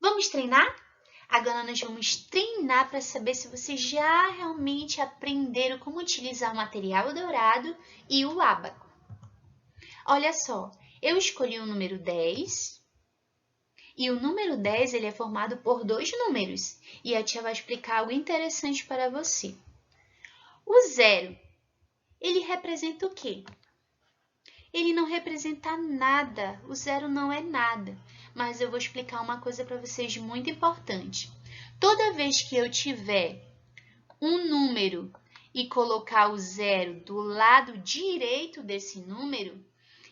Vamos treinar? Agora nós vamos treinar para saber se vocês já realmente aprenderam como utilizar o material dourado e o ábaco. Olha só, eu escolhi o número 10 e o número 10 ele é formado por dois números e a tia vai explicar algo interessante para você. O zero, ele representa o quê? Ele não representa nada, o zero não é nada, mas eu vou explicar uma coisa para vocês muito importante. Toda vez que eu tiver um número e colocar o zero do lado direito desse número,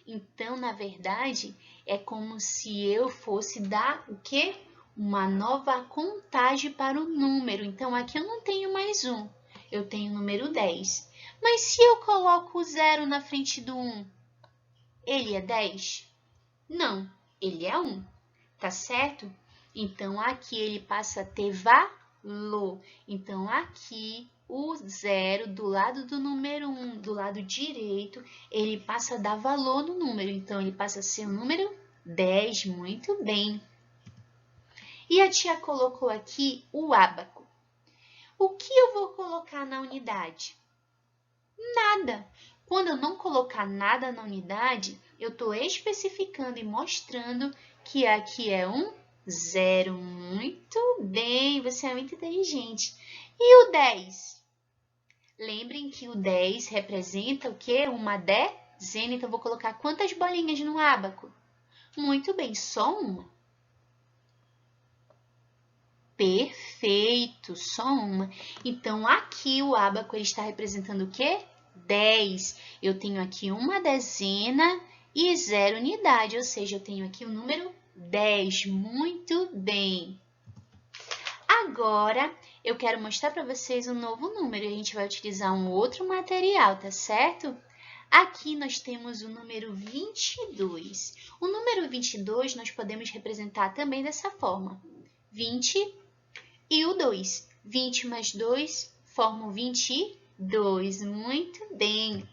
então, na verdade, é como se eu fosse dar o quê? Uma nova contagem para o número. Então, aqui eu não tenho mais um, eu tenho o número 10. Mas se eu coloco o zero na frente do 1, ele é 10? Não, ele é 1, tá certo? Então, aqui ele passa a ter valor. Então, aqui o zero do lado do número 1, do lado direito, ele passa a dar valor no número. Então, ele passa a ser o número 10. Muito bem. E a tia colocou aqui o ábaco. O que eu vou colocar na unidade? Nada. Quando eu não colocar nada na unidade, eu estou especificando e mostrando que aqui é um zero. Muito bem, você é muito inteligente. E o 10? Lembrem que o 10 representa o quê? Uma dezena. Então, eu vou colocar quantas bolinhas no ábaco? Muito bem, só uma. Perfeito, só uma. Então, aqui o ábaco ele está representando o quê? 10. Eu tenho aqui uma dezena e 0 unidade, ou seja, eu tenho aqui o número 10. Muito bem. Agora, eu quero mostrar para vocês um novo número e a gente vai utilizar um outro material, tá certo? Aqui nós temos o número 22. O número 22 nós podemos representar também dessa forma. 20 e o 2. 20 mais 2 formam 22. Muito bem.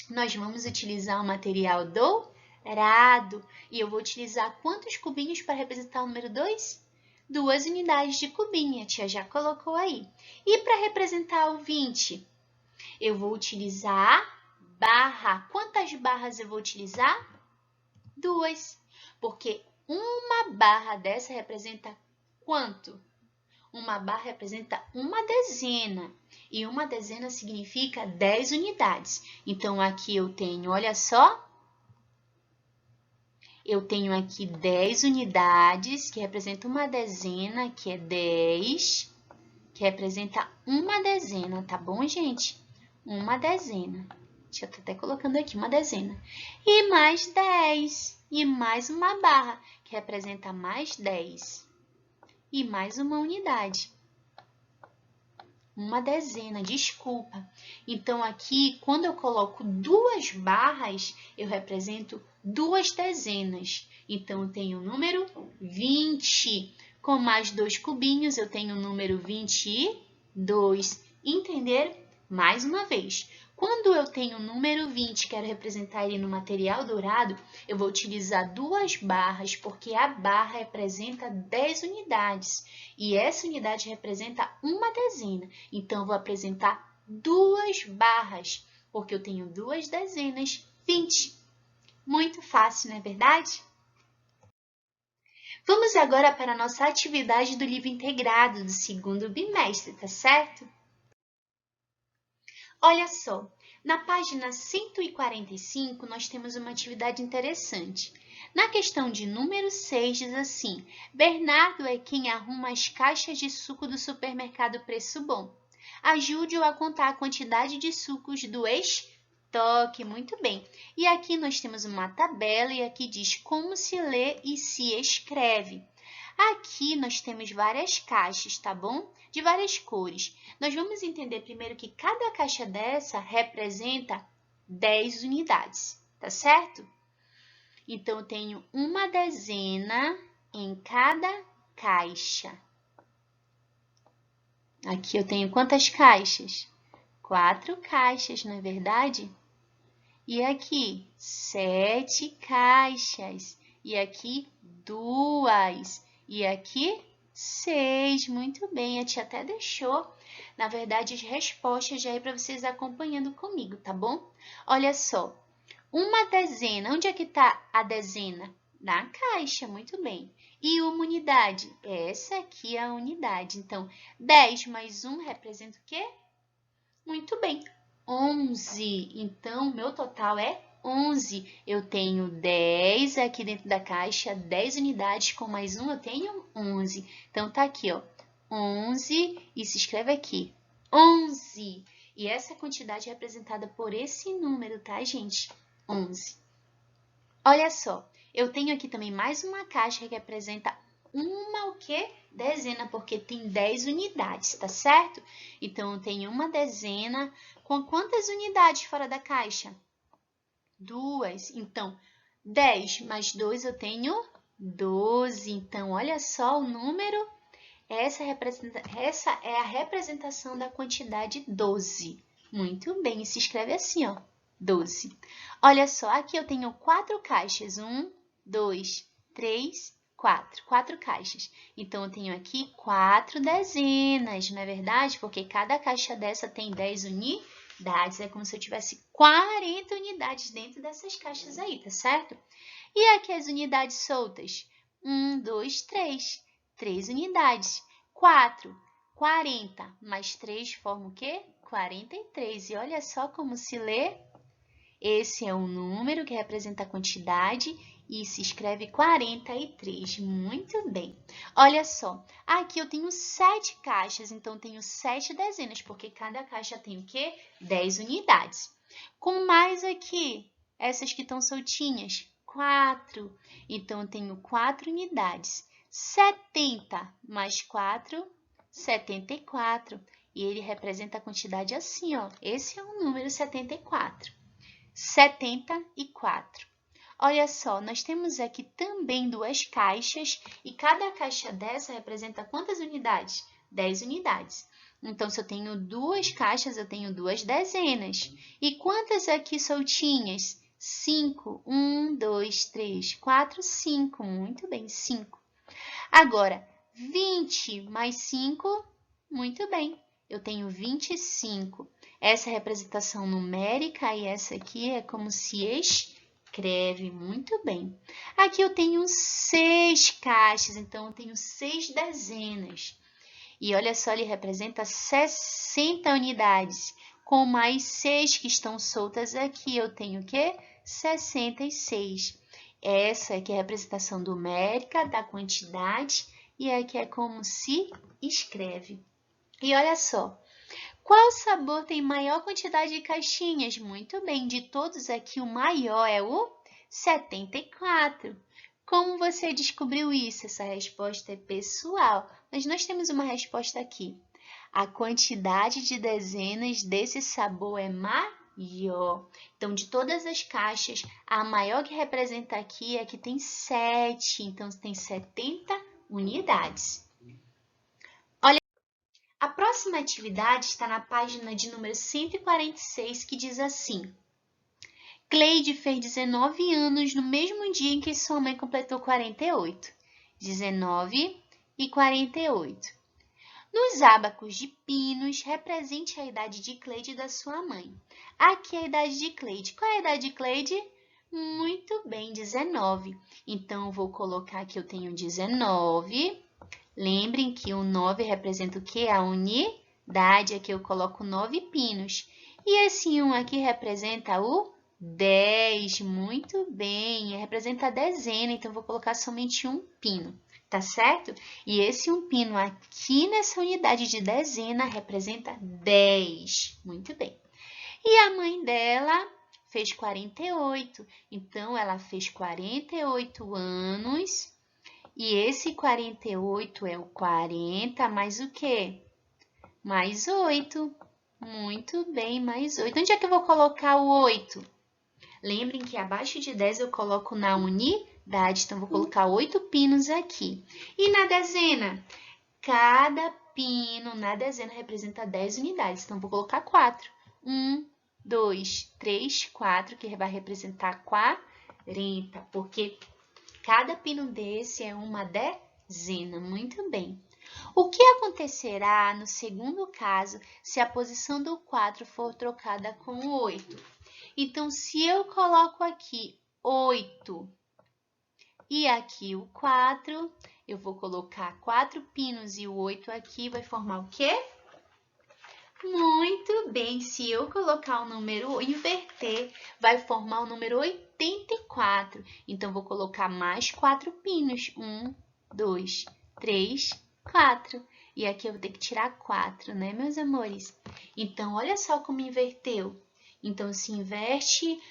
Nós vamos utilizar o material dourado. E eu vou utilizar quantos cubinhos para representar o número 2? 2 unidades de cubinho. A tia já colocou aí. E para representar o 20? Eu vou utilizar barra. Quantas barras eu vou utilizar? 2. Porque uma barra dessa representa quanto? Uma barra representa uma dezena, e uma dezena significa 10 unidades. Então, aqui eu tenho, olha só, eu tenho aqui 10 unidades, que representa uma dezena, que é 10, que representa uma dezena, tá bom, gente? Uma dezena. Deixa eu até colocando aqui, uma dezena. E mais 10, e mais uma barra, que representa mais 10. E mais uma unidade. Uma dezena, desculpa. Então, aqui, quando eu coloco duas barras, eu represento duas dezenas. Então, eu tenho o número 20. Com mais dois cubinhos, eu tenho o número 22. Entenderam? Mais uma vez. Quando eu tenho o número 20, quero representar ele no material dourado, eu vou utilizar duas barras, porque a barra representa 10 unidades. E essa unidade representa uma dezena. Então, eu vou apresentar duas barras, porque eu tenho duas dezenas, 20. Muito fácil, não é verdade? Vamos agora para a nossa atividade do livro integrado do segundo bimestre, tá certo? Olha só, na página 145, nós temos uma atividade interessante. Na questão de número 6, diz assim: Bernardo é quem arruma as caixas de suco do supermercado Preço Bom. Ajude-o a contar a quantidade de sucos do estoque. Muito bem. E aqui nós temos uma tabela e aqui diz como se lê e se escreve. Aqui nós temos várias caixas, tá bom? De várias cores. Nós vamos entender primeiro que cada caixa dessa representa 10 unidades, tá certo? Então, eu tenho uma dezena em cada caixa. Aqui eu tenho quantas caixas? 4 caixas, não é verdade? E aqui, 7 caixas. E aqui, 2. E aqui, 6. Muito bem, a tia até deixou, na verdade, as respostas já aí para vocês acompanhando comigo, tá bom? Olha só, uma dezena, onde é que está a dezena? Na caixa, muito bem. E uma unidade? Essa aqui é a unidade. Então, 10 mais 1 representa o quê? Muito bem, 11. Então, meu total é 11. Eu tenho 10 aqui dentro da caixa, 10 unidades, com mais 1 eu tenho 11. Então, tá aqui, ó, 11 e se escreve aqui, 11. E essa quantidade é representada por esse número, tá, gente? 11. Olha só, eu tenho aqui também mais uma caixa que representa uma o quê? Dezena, porque tem 10 unidades, tá certo? Então, eu tenho uma dezena com quantas unidades fora da caixa? 2. Então, 10 mais 2 eu tenho 12. Então, olha só o número. Essa é a representação da quantidade 12. Muito bem, se escreve assim, ó, 12. Olha só, aqui eu tenho 4 caixas. 1, 2, 3, 4. 4 caixas. Então, eu tenho aqui 4 dezenas, não é verdade? Porque cada caixa dessa tem 10 unidades. É como se eu tivesse 40 unidades dentro dessas caixas aí, tá certo? E aqui as unidades soltas? 1, 2, 3. 3 unidades. 4, 40 mais 3 forma o quê? 43. E olha só como se lê. Esse é um número que representa a quantidade e se escreve 43. Muito bem. Olha só, aqui eu tenho 7 caixas, então tenho 7 dezenas, porque cada caixa tem o quê? 10 unidades. Com mais aqui, essas que estão soltinhas, 4. Então, eu tenho 4 unidades. 70 mais 4, 74. E ele representa a quantidade assim, ó. Esse é o número 74. 74. Olha só, nós temos aqui também 2 caixas e cada caixa dessa representa quantas unidades? 10 unidades. Então, se eu tenho 2 caixas, eu tenho 2 dezenas. E quantas aqui soltinhas? 5. 1, 2, 3, 4, 5. Muito bem, 5. Agora, 20 mais 5, muito bem. Eu tenho 25. Essa é a representação numérica e essa aqui é como se escreve. Muito bem. Aqui eu tenho 6 caixas, então eu tenho 6 dezenas. E olha só, ele representa 60 unidades. Com mais 6 que estão soltas aqui, eu tenho o quê? 66. Essa aqui é a representação numérica da quantidade e aqui é como se escreve. E olha só, qual sabor tem maior quantidade de caixinhas? Muito bem, de todos aqui o maior é o 74. Como você descobriu isso? Essa resposta é pessoal, mas nós temos uma resposta aqui. A quantidade de dezenas desse sabor é maior. Então, de todas as caixas, a maior que representa aqui é que tem 7. Então, tem 70 unidades. Olha, a próxima atividade está na página de número 146, que diz assim: Cleide fez 19 anos no mesmo dia em que sua mãe completou 48. 19 e 48. Nos ábacos de pinos, represente a idade de Cleide e da sua mãe. Aqui é a idade de Cleide. Qual é a idade de Cleide? Muito bem, 19. Então, eu vou colocar aqui, eu tenho 19. Lembrem que o 9 representa o quê? A unidade. Aqui eu coloco 9 pinos. E esse 1 aqui representa o 10. Muito bem, representa a dezena. Então, eu vou colocar somente um pino. Tá certo? E esse um pino aqui nessa unidade de dezena representa 10. Muito bem. E a mãe dela fez 48. Então, ela fez 48 anos. E esse 48 é o 40 mais o quê? Mais 8. Muito bem, mais 8. Onde é que eu vou colocar o 8? Lembrem que abaixo de 10 eu coloco na unidade, então vou colocar 8 pinos aqui. E na dezena? Cada pino na dezena representa 10 unidades, então vou colocar 4. 1, 2, 3, 4, que vai representar 40, porque cada pino desse é uma dezena. Muito bem. O que acontecerá no segundo caso se a posição do 4 for trocada com o 8? Então, se eu coloco aqui 8 e aqui o 4, eu vou colocar 4 pinos e o 8 aqui, vai formar o quê? Muito bem, se eu colocar o número, inverter, vai formar o número 84. Então, vou colocar mais 4 pinos. 1, 2, 3, 4. E aqui eu vou ter que tirar 4, né, meus amores? Então, olha só como inverteu. Então, se inverte,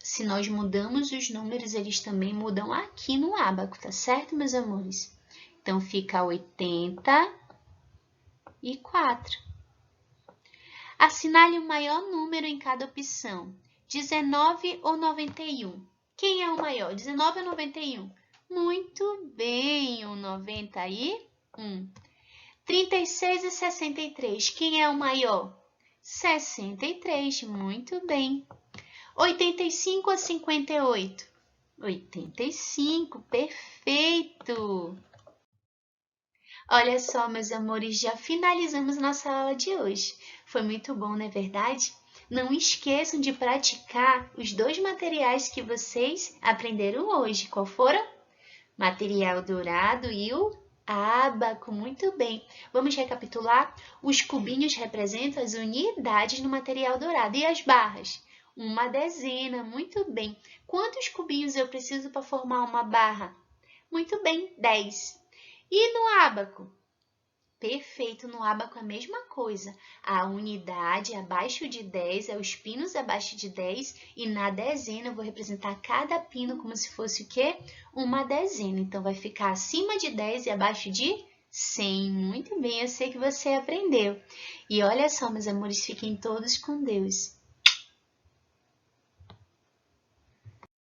se nós mudamos os números, eles também mudam aqui no ábaco, tá certo, meus amores? Então, fica 84. Assinale o maior número em cada opção. 19 ou 91? Quem é o maior? 19 ou 91? Muito bem, o 91. 36 e 63. Quem é o maior? 63. Muito bem. 85 ou 58? 85. Perfeito. Olha só, meus amores, já finalizamos nossa aula de hoje. Foi muito bom, não é verdade? Não esqueçam de praticar os 2 materiais que vocês aprenderam hoje. Qual foram? Material dourado e o ábaco. Muito bem. Vamos recapitular? Os cubinhos representam as unidades no material dourado. E as barras? Uma dezena. Muito bem. Quantos cubinhos eu preciso para formar uma barra? Muito bem, 10. E no ábaco? Perfeito, no ábaco é a mesma coisa. A unidade abaixo de 10 é os pinos abaixo de 10 e na dezena eu vou representar cada pino como se fosse o quê? Uma dezena. Então, vai ficar acima de 10 e abaixo de 100. Muito bem, eu sei que você aprendeu. E olha só, meus amores, fiquem todos com Deus.